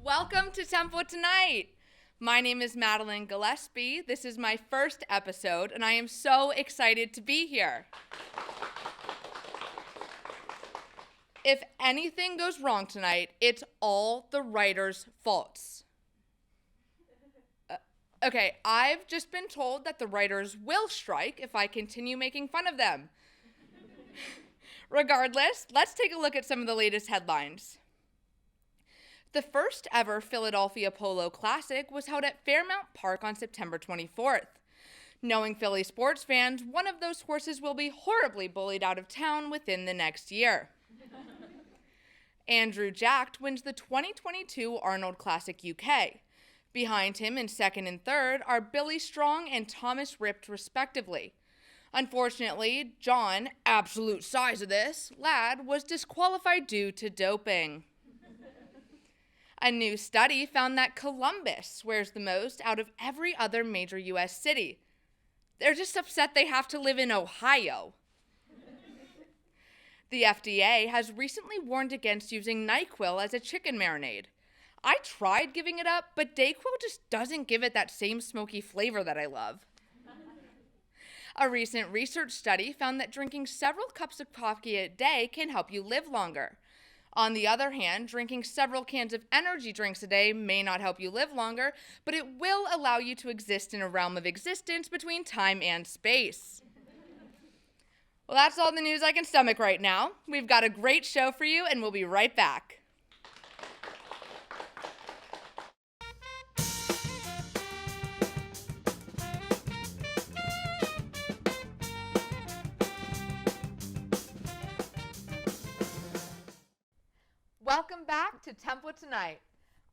Welcome to Tempo Tonight. My name is Madeline Gillespie. This is my first episode, and I am so excited to be here. If anything goes wrong tonight, it's all the writers' faults. Okay, I've just been told that the writers will strike if I continue making fun of them. Regardless, let's take a look at some of the latest headlines. The first ever Philadelphia Polo Classic was held at Fairmount Park on September 24th. Knowing Philly sports fans, one of those horses will be horribly bullied out of town within the next year. Andrew Jacked wins the 2022 Arnold Classic UK. Behind him in second and third are Billy Strong and Thomas Ripped respectively. Unfortunately, John, absolute size of this, lad, was disqualified due to doping. A new study found that Columbus swears the most out of every other major U.S. city. They're just upset they have to live in Ohio. The FDA has recently warned against using NyQuil as a chicken marinade. I tried giving it up, but DayQuil just doesn't give it that same smoky flavor that I love. A recent research study found that drinking several cups of coffee a day can help you live longer. On the other hand, drinking several cans of energy drinks a day may not help you live longer, but it will allow you to exist in a realm of existence between time and space. Well, that's all the news I can stomach right now. We've got a great show for you, and we'll be right back. Welcome back to Tempo Tonight.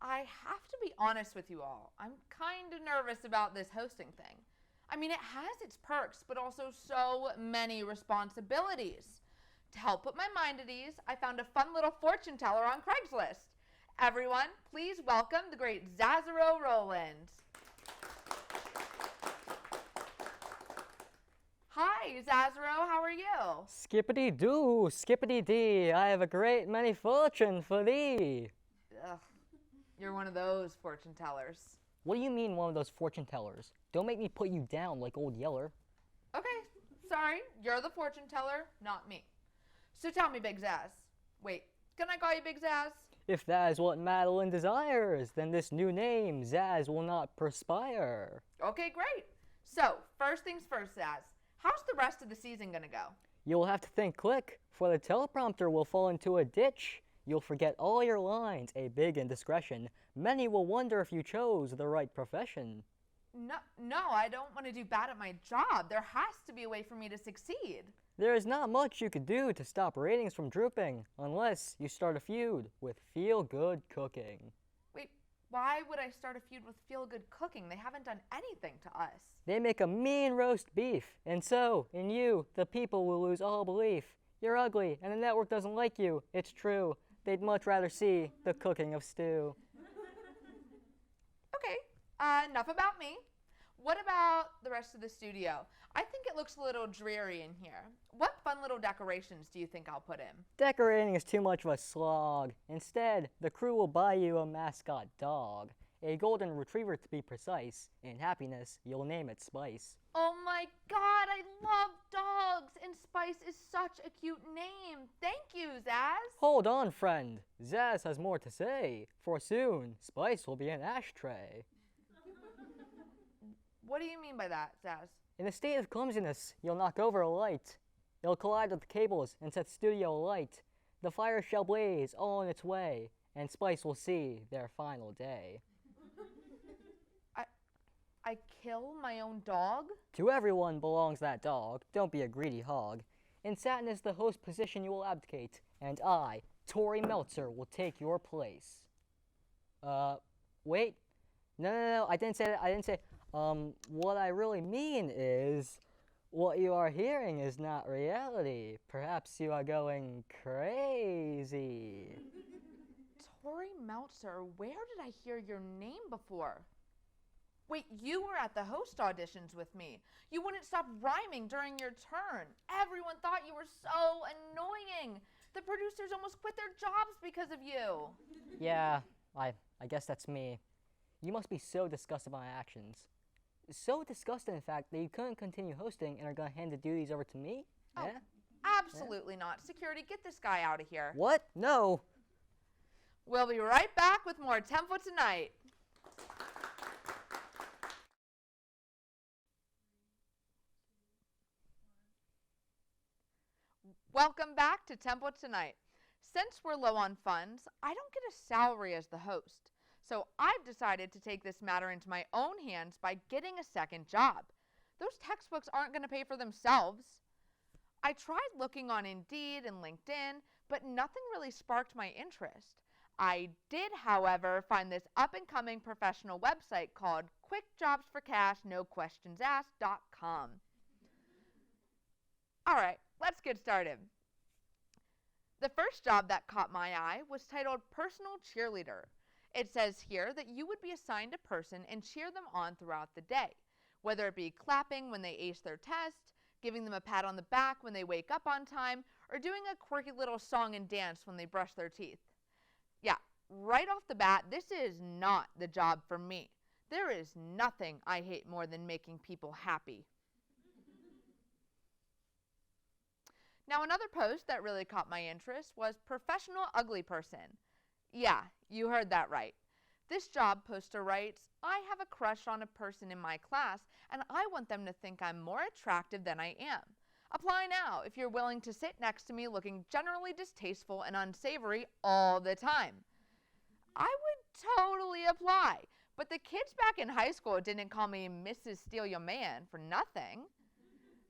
I have to be honest with you all. I'm kind of nervous about this hosting thing. I mean, it has its perks, but also so many responsibilities. To help put my mind at ease, I found a fun little fortune teller on Craigslist. Everyone, please welcome the great Zazaro Rowland. Hi, Zazaro, how are you? Skippity-doo, skippity-dee, I have a great many fortune for thee. Ugh, you're one of those fortune tellers. What do you mean one of those fortune tellers? Don't make me put you down like Old Yeller. Okay, sorry, you're the fortune teller, not me. So tell me, Big Zaz. Wait, can I call you Big Zaz? If that is what Madeline desires, then this new name, Zaz, will not perspire. Okay, great. So, first things first, Zaz. How's the rest of the season gonna go? You'll have to think quick, for the teleprompter will fall into a ditch. You'll forget all your lines, a big indiscretion. Many will wonder if you chose the right profession. No, I don't want to do bad at my job. There has to be a way for me to succeed. There is not much you could do to stop ratings from drooping, unless you start a feud with feel-good cooking. Wait, why would I start a feud with Feel Good Cooking? They haven't done anything to us. They make a mean roast beef, and so, in you, the people will lose all belief. You're ugly, and the network doesn't like you. It's true. They'd much rather see the cooking of stew. Okay, enough about me. What about the rest of the studio? I think it looks a little dreary in here. What fun little decorations do you think I'll put in? Decorating is too much of a slog. Instead, the crew will buy you a mascot dog. A golden retriever to be precise. In happiness, you'll name it Spice. Oh my god, I love dogs! And Spice is such a cute name. Thank you, Zaz. Hold on, friend. Zaz has more to say. For soon, Spice will be an ashtray. What do you mean by that, Zaz? In a state of clumsiness, you'll knock over a light. It'll collide with the cables and set studio alight. The fire shall blaze all on its way, and Spice will see their final day. I kill my own dog? To everyone belongs that dog. Don't be a greedy hog. In satin is the host position you will abdicate, and I, Tori Meltzer, will take your place. Wait. No, I didn't say that. I didn't say. What I really mean is, what you are hearing is not reality. Perhaps you are going crazy. Tori Meltzer, where did I hear your name before? Wait, you were at the host auditions with me. You wouldn't stop rhyming during your turn. Everyone thought you were so annoying. The producers almost quit their jobs because of you. Yeah, I guess that's me. You must be so disgusted by my actions. So disgusted, in fact, that you couldn't continue hosting and are going to hand the duties over to me? Oh, Yeah? absolutely not. Security, get this guy out of here. What? No. We'll be right back with more Tempo Tonight. Welcome back to Tempo Tonight. Since we're low on funds, I don't get a salary as the host. So I've decided to take this matter into my own hands by getting a second job. Those textbooks aren't going to pay for themselves. I tried looking on Indeed and LinkedIn, but nothing really sparked my interest. I did, however, find this up-and-coming professional website called QuickJobsForCashNoQuestionsAsked.com. All right, let's get started. The first job that caught my eye was titled Personal Cheerleader. It says here that you would be assigned a person and cheer them on throughout the day, whether it be clapping when they ace their test, giving them a pat on the back when they wake up on time, or doing a quirky little song and dance when they brush their teeth. Yeah, right off the bat, this is not the job for me. There is nothing I hate more than making people happy. Now, another post that really caught my interest was Professional Ugly Person. Yeah, you heard that right. This job poster writes, I have a crush on a person in my class, and I want them to think I'm more attractive than I am. Apply now if you're willing to sit next to me looking generally distasteful and unsavory all the time. I would totally apply, but the kids back in high school didn't call me Mrs. Steal Your Man for nothing.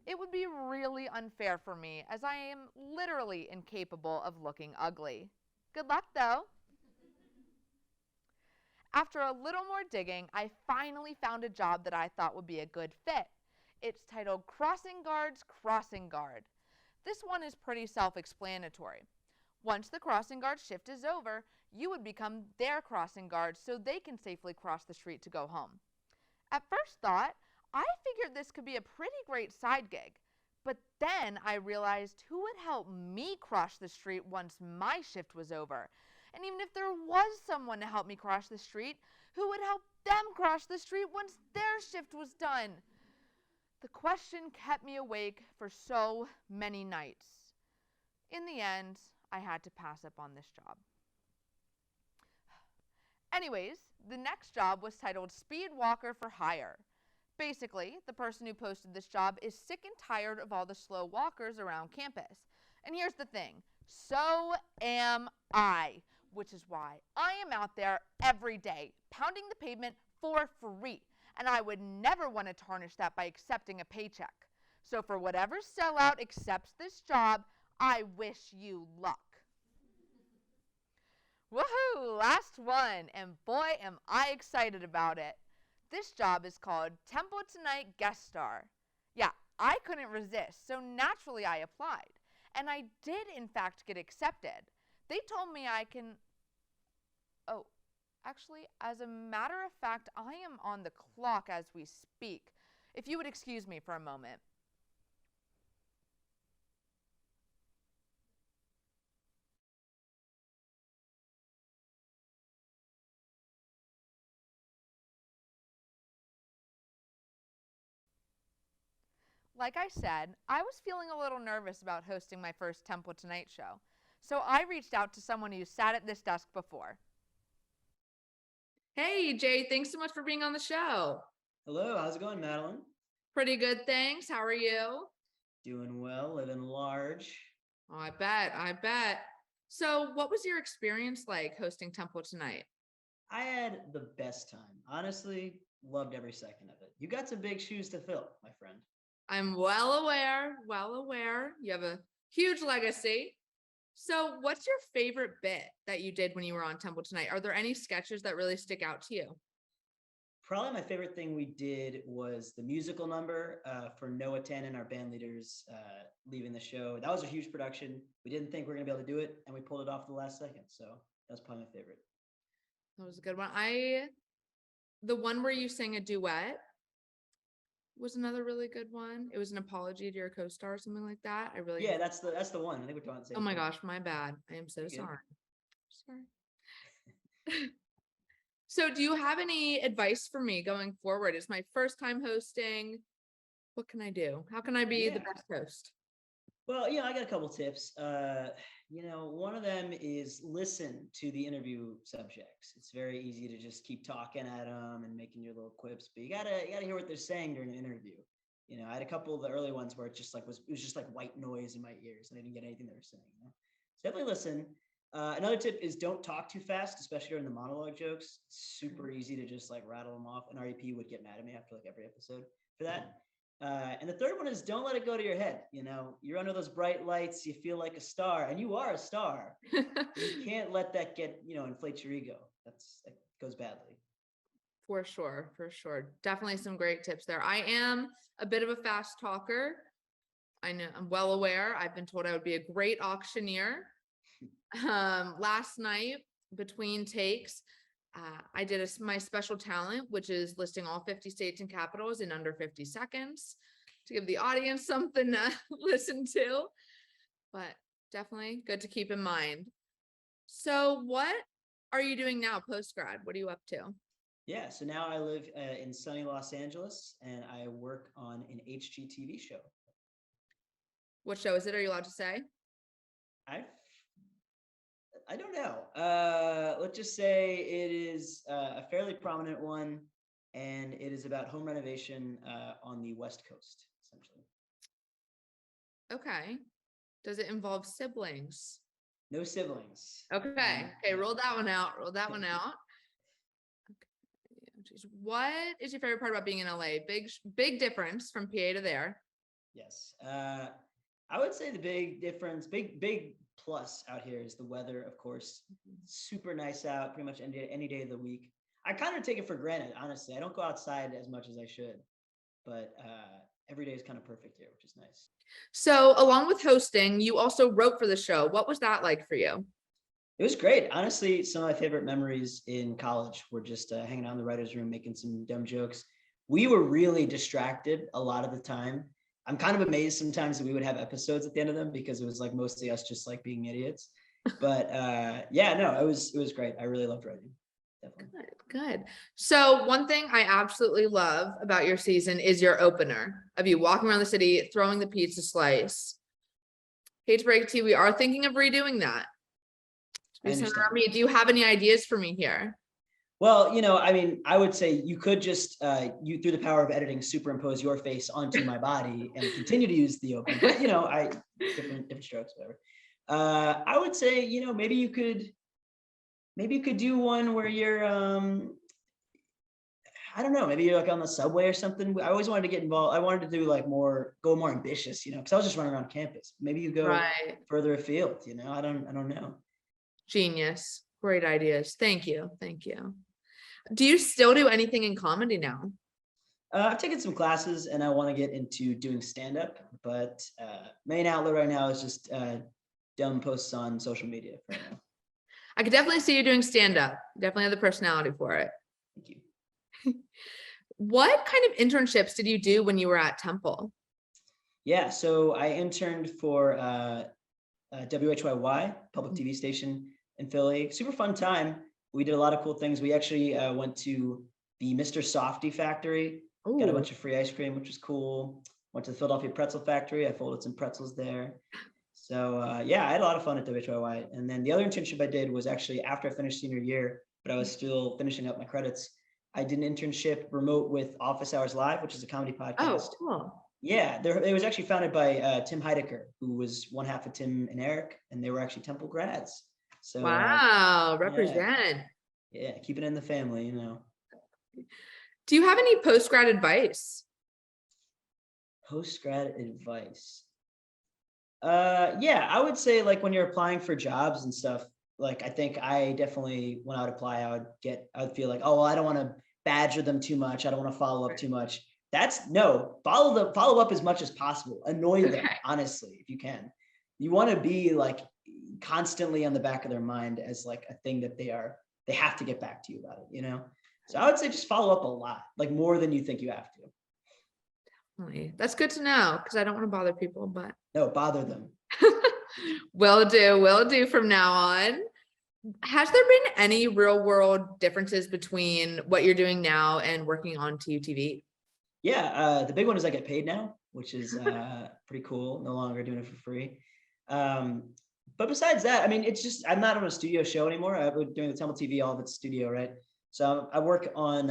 It would be really unfair for me, as I am literally incapable of looking ugly. Good luck, though. After a little more digging, I finally found a job that I thought would be a good fit. It's titled Crossing Guard's Crossing Guard. This one is pretty self-explanatory. Once the crossing guard shift is over, you would become their crossing guard so they can safely cross the street to go home. At first thought, I figured this could be a pretty great side gig, but then I realized who would help me cross the street once my shift was over. And even if there was someone to help me cross the street, who would help them cross the street once their shift was done? The question kept me awake for so many nights. In the end, I had to pass up on this job. Anyways, the next job was titled Speed Walker for Hire. Basically, the person who posted this job is sick and tired of all the slow walkers around campus. And here's the thing, so am I, which is why I am out there every day, pounding the pavement for free. And I would never want to tarnish that by accepting a paycheck. So for whatever sellout accepts this job, I wish you luck. Woohoo, last one, and boy am I excited about it. This job is called Tempo Tonight Guest Star. Yeah, I couldn't resist, so naturally I applied. And I did in fact get accepted. They told me I can... Oh, actually, as a matter of fact, I am on the clock as we speak. If you would excuse me for a moment. Like I said, I was feeling a little nervous about hosting my first Tempo Tonight show, so I reached out to someone who sat at this desk before. Hey, Jay, thanks so much for being on the show. Hello, how's it going, Madeline? Pretty good, thanks. How are you? Doing well, living large. Oh, I bet. So what was your experience like hosting Tempo Tonight? I had the best time. Honestly, loved every second of it. You got some big shoes to fill, my friend. I'm well aware. You have a huge legacy. So what's your favorite bit that you did when you were on Tempo Tonight? Are there any sketches that really stick out to you? Probably my favorite thing we did was the musical number for Noah Tannen, our band leaders, leaving the show. That was a huge production. We didn't think we were going to be able to do it, and we pulled it off at the last second. So that's probably my favorite. That was a good one. The one where you sang a duet was another really good one. It was an apology to your co-star or something like that. Yeah, that's the one. I think we're talking the same Oh my thing. gosh, my bad. I am so sorry. Sorry. So do you have any advice for me going forward? It's my first time hosting. What can I do? How can I be the Yeah. best host? Well, I got a couple tips. One of them is listen to the interview subjects. It's very easy to just keep talking at them and making your little quips, but you gotta hear what they're saying during an interview. I had a couple of the early ones where it was just like white noise in my ears, and I didn't get anything they were saying. So definitely listen. Another tip is don't talk too fast, especially during the monologue jokes. It's super easy to just like rattle them off. An REP would get mad at me after like every episode for that. And the third one is don't let it go to your head. You're under those bright lights, you feel like a star, and you are a star. You can't let that get, inflate your ego. That goes badly. For sure. Definitely some great tips there. I am a bit of a fast talker. I know, I'm well aware. I've been told I would be a great auctioneer. Last night between takes, I did my special talent, which is listing all 50 states and capitals in under 50 seconds to give the audience something to listen to, but definitely good to keep in mind. So what are you doing now post-grad? What are you up to? Yeah, so now I live in sunny Los Angeles, and I work on an HGTV show. What show is it? Are you allowed to say? I don't know. Let's just say it is a fairly prominent one, and it is about home renovation on the West Coast, essentially. Okay. Does it involve siblings? No siblings. Okay. Roll that one out. Okay. What is your favorite part about being in LA? Big difference from PA to there. Yes. I would say the big difference, big plus out here is the weather, of course. Super nice out pretty much any day of the week. I kind of take it for granted, honestly. I don't go outside as much as I should, but every day is kind of perfect here, which is nice. So along with hosting, you also wrote for the show. What was that like for you? It was great. Honestly, some of my favorite memories in college were just hanging out in the writer's room, making some dumb jokes. We were really distracted a lot of the time. I'm kind of amazed sometimes that we would have episodes at the end of them because it was like mostly us just like being idiots. But it was great. I really loved writing. Definitely. Good. So one thing I absolutely love about your season is your opener of you walking around the city, throwing the pizza slice. Hate to break it to you, we are thinking of redoing that. Do you have any ideas for me here? Well, I would say you could just, you through the power of editing, superimpose your face onto my body and continue to use the open. But different strokes, whatever. I would say, maybe you could do one where you're, I don't know, maybe you're like on the subway or something. I always wanted to get involved. I wanted to do like go more ambitious, because I was just running around campus. Maybe you go further afield, I don't know. Genius. Great ideas. Thank you. Do you still do anything in comedy now? I've taken some classes and I want to get into doing stand-up, but main outlet right now is just dumb posts on social media for now. I could definitely see you doing stand-up. Definitely have the personality for it. Thank you. What kind of internships did you do when you were at Temple? Yeah, so I interned for WHYY, public TV station in Philly. Super fun time. We did a lot of cool things. We actually went to the Mr. Softy factory, got a bunch of free ice cream, which was cool. Went to the Philadelphia pretzel factory. I folded some pretzels there. So I had a lot of fun at WHYY. And then the other internship I did was actually after I finished senior year, but I was still finishing up my credits. I did an internship remote with Office Hours Live, which is a comedy podcast. Oh, cool. Yeah, it was actually founded by Tim Heidecker, who was one half of Tim and Eric, and they were actually Temple grads. So wow, represent. Yeah, keep it in the family, Do you have any post-grad advice? Post-grad advice. I would say like when you're applying for jobs and stuff, like I think I definitely when I would apply, I would feel like, oh, well, I don't want to badger them too much. I don't want to follow up too much. Follow up as much as possible. Annoy them, honestly, if you can. You want to be like constantly on the back of their mind as like a thing that they have to get back to you about it, So I would say just follow up a lot, like more than you think you have to. Definitely. That's good to know because I don't want to bother people, but no, bother them. Will do from now on. Has there been any real world differences between what you're doing now and working on TUTV? Yeah, the big one is I get paid now, which is pretty cool. No longer doing it for free. But besides that, I mean, it's just I'm not on a studio show anymore. I've been doing the Temple TV, all of it's studio, right? So I work on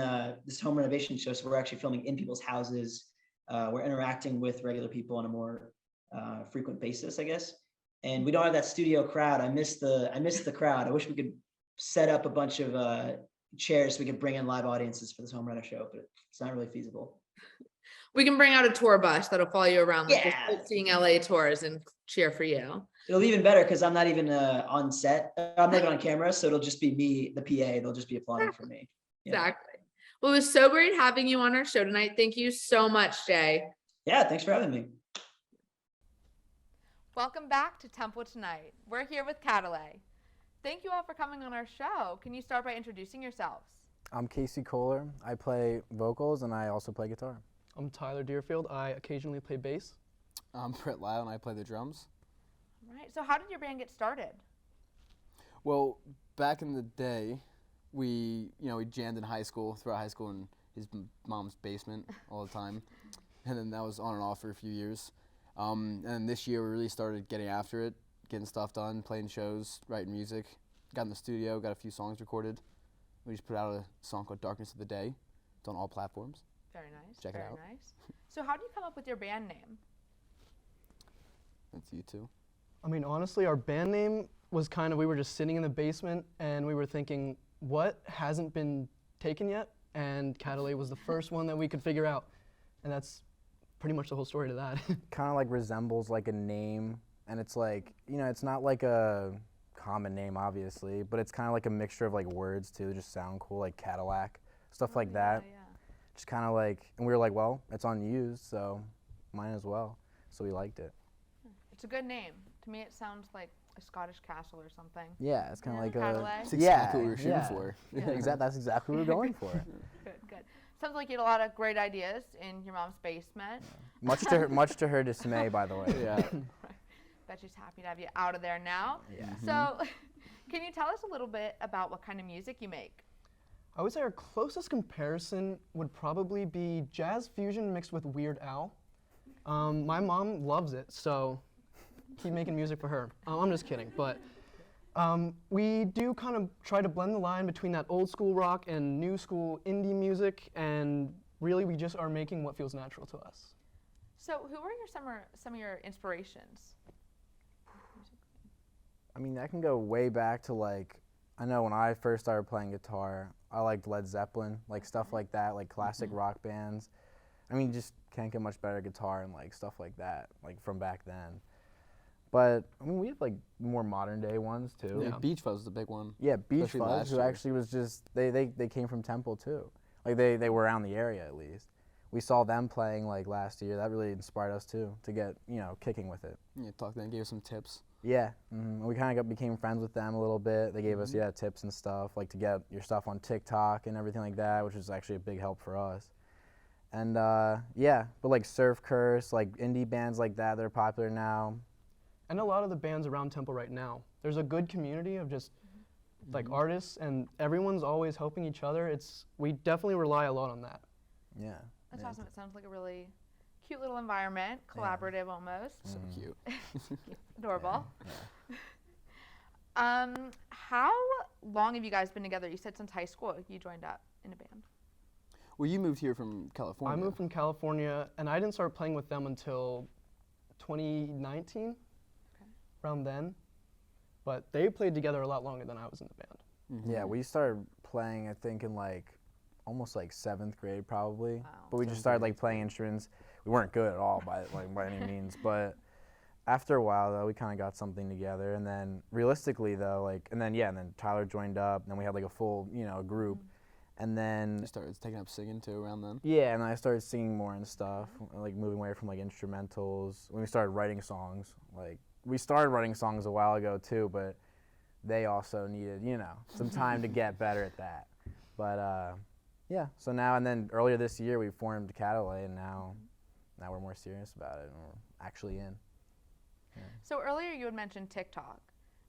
this home renovation show. So we're actually filming in people's houses. We're interacting with regular people on a more frequent basis, I guess. And we don't have that studio crowd. I miss the crowd. I wish we could set up a bunch of chairs so we could bring in live audiences for this home reno show, but it's not really feasible. We can bring out a tour bus that'll follow you around, like Yeah. seeing LA tours and cheer for you. It'll be even better because I'm not even on set. I'm not even on camera, so it'll just be me, the PA. They'll just be applauding for me. Yeah. Exactly. Well, it was so great having you on our show tonight. Thank you so much, Jay. Yeah, thanks for having me. Welcome back to Temple Tonight. We're here with Cadalay. Thank you all for coming on our show. Can you start by introducing yourselves? I'm Casey Kohler. I play vocals and I also play guitar. I'm Tyler Deerfield. I occasionally play bass. I'm Britt Lyle and I play the drums. All right. So how did your band get started? Well, back in the day, we jammed in high school, throughout high school in his mom's basement all the time. And then that was on and off for a few years. And this year we really started getting after it, getting stuff done, playing shows, writing music. Got in the studio, got a few songs recorded. We just put out a song called Darkness of the Day. It's on all platforms. Very nice. Check it out. Very nice. So how do you come up with your band name? That's you too. I mean, honestly, our band name was we were just sitting in the basement and we were thinking, what hasn't been taken yet? And Cadalay was the first one that we could figure out. And that's pretty much the whole story to that. Kind of like resembles like a name, and it's like, it's not like a common name obviously, but it's kind of like a mixture of like words too, just sound cool, like Cadillac, stuff like that. Yeah. Just kind of like, and we were like, well, it's unused, so might as well. So we liked it. It's a good name. To me, it sounds like a Scottish castle or something. Yeah, it's kind of like Cadalay? That's exactly what we were shooting yeah. for. Yeah, exactly. That's exactly what we were going for. Good. Sounds like you had a lot of great ideas in your mom's basement. Much to her dismay, by the way. Yeah. Bet she's happy to have you out of there now. Yeah. So, can you tell us a little bit about what kind of music you make? I would say our closest comparison would probably be jazz fusion mixed with Weird Al. My mom loves it, so keep making music for her. I'm just kidding, but we do kind of try to blend the line between that old school rock and new school indie music, and really we just are making what feels natural to us. So, who were some of your inspirations? I mean, that can go way back to like, I know when I first started playing guitar, I liked Led Zeppelin, like stuff like that, like classic rock bands. I mean, just can't get much better guitar and like stuff like that, like from back then. But I mean, we have like more modern day ones too. Yeah. Beach Fuzz is the big one. Yeah, Beach Especially Fuzz, last who year. actually was just, they came from Temple too. Like they were around the area at least. We saw them playing like last year. That really inspired us too, to get, kicking with it. Yeah, talked to them, gave us some tips. Yeah, we kind of became friends with them a little bit. They gave us tips and stuff, like to get your stuff on TikTok and everything like that, which was actually a big help for us. And but like Surf Curse, like indie bands like that, they're popular now. And a lot of the bands around Temple right now, there's a good community of just like artists, and everyone's always helping each other. We definitely rely a lot on that. Yeah. That's awesome. It sounds like a really cute little environment, collaborative almost. So cute. Adorable. How long have you guys been together? You said since high school you joined up in a band. Well, you moved here from California. I moved from California, and I didn't start playing with them until 2019, around then. But they played together a lot longer than I was in the band. Yeah, we started playing, I think, in like almost like 7th grade probably. Wow. But we just started like playing instruments. We weren't good at all by any means, but after a while though, we kind of got something together. And then realistically though, and then Tyler joined up, and then we had like a full, group. And then You started taking up singing too around then. yeah, and I started singing more and stuff, like moving away from like instrumentals. When we started writing songs, like we started writing songs a while ago too, but they also needed, some time to get better at that. But yeah, so now and then earlier this year we formed Cadalay, and now we're more serious about it and we're actually in. So earlier you had mentioned TikTok,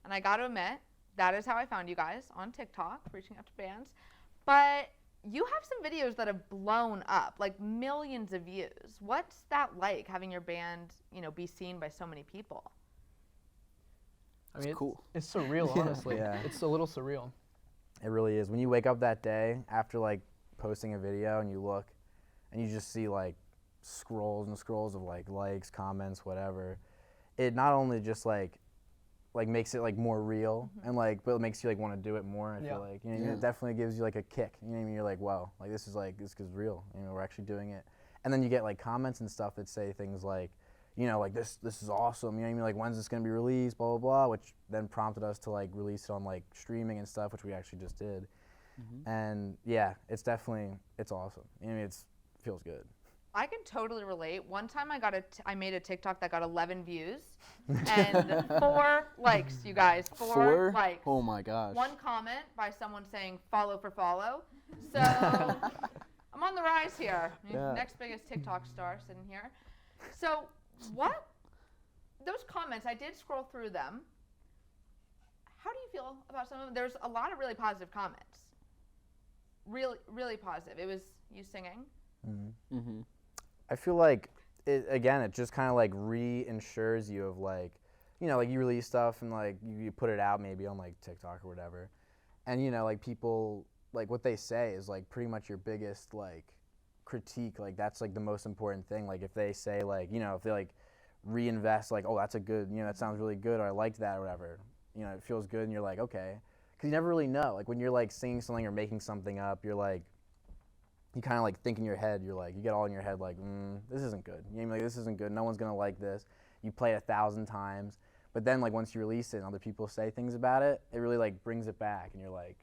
and I got to admit, that is how I found you guys, on TikTok, reaching out to bands. But you have some videos that have blown up, like millions of views. What's that like, having your band, be seen by so many people? I mean, It's cool. It's surreal, honestly. Yeah. It's a little surreal. It really is. When you wake up that day after like posting a video and you look and you just see like scrolls and scrolls of like likes, comments, whatever, it not only just like makes it like more real and like, but it makes you like want to do it more. I feel like, it definitely gives you like a kick. You know what I mean? You're like, wow, like this is real. We're actually doing it. And then you get like comments and stuff that say things like, like this is awesome. You know what I mean? Like, when's this gonna be released? Blah blah blah. Which then prompted us to like release it on like streaming and stuff, which we actually just did. And yeah, it's awesome. It feels good. I can totally relate. One time I made a TikTok that got 11 views and 4 likes, you guys. 4 likes. Oh my gosh. 1 comment by someone saying follow for follow. So I'm on the rise here. Yeah. Next biggest TikTok star sitting here. So those comments, I did scroll through them. How do you feel about some of them? There's a lot of really positive comments. Really, really positive. It was you singing. I feel like it just kind of like reinsures you of like, like you release stuff and like you put it out maybe on like TikTok or whatever, and like people, like what they say is like pretty much your biggest like critique. Like that's like the most important thing. Like if they say like, if they like reinvest, like, oh, that's a good, that sounds really good, or I liked that or whatever, it feels good, and you're like, okay, because you never really know. Like when you're like singing something or making something up, you're like, you kind of like think in your head, you get all in your head like, this isn't good. Like, this isn't good. No one's gonna like this. You play it 1,000 times, but then like once you release it and other people say things about it, it really like brings it back, and you're like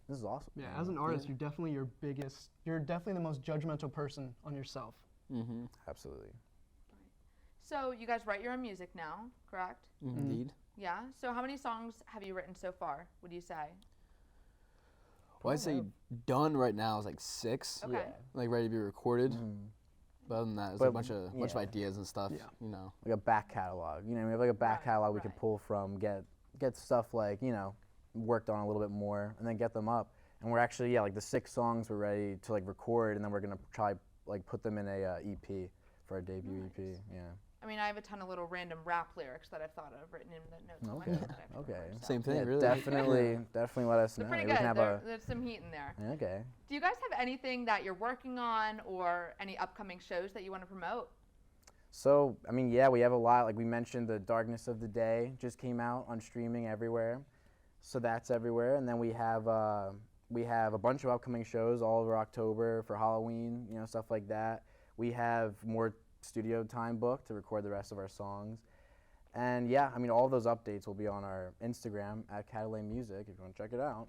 this is awesome. Yeah, as an artist, you're definitely you're definitely the most judgmental person on yourself. Absolutely. So you guys write your own music now, correct? Indeed. Yeah. So how many songs have you written so far, would you say? Well, I'd say done right now is like 6. Okay. Like ready to be recorded. But other than that, it's a bunch of ideas and stuff. Like a back catalog. We have like a back catalog we could pull from, get stuff like, worked on a little bit more, and then get them up. And we're actually, like the 6 songs we're ready to like record, and then we're gonna try like put them in a EP for our debut EP. Yeah. I mean, I have a ton of little random rap lyrics that I've thought of written in the notes on my phone that I've Okay. recorded, so. Same thing, Yeah, really. definitely let us They're know. pretty Maybe we good. can have There's some heat in there. Okay. Do you guys have anything that you're working on or any upcoming shows that you want to promote? So, I mean, yeah, we have a lot. Like we mentioned, The Darkness of the Day just came out on streaming everywhere. So that's everywhere. And then we have a bunch of upcoming shows all over October for Halloween, stuff like that. We have more studio time booked to record the rest of our songs. And yeah, I mean, all those updates will be on our Instagram at Cadalay Music if you want to check it out.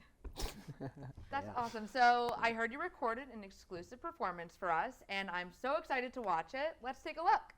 That's awesome. So I heard you recorded an exclusive performance for us, and I'm so excited to watch it. Let's take a look.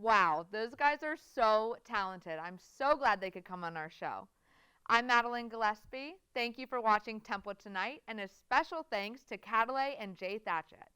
Wow, those guys are so talented. I'm so glad they could come on our show. I'm Madeline Gillespie. Thank you for watching Template Tonight, and a special thanks to Cadalay and Jay Thachet.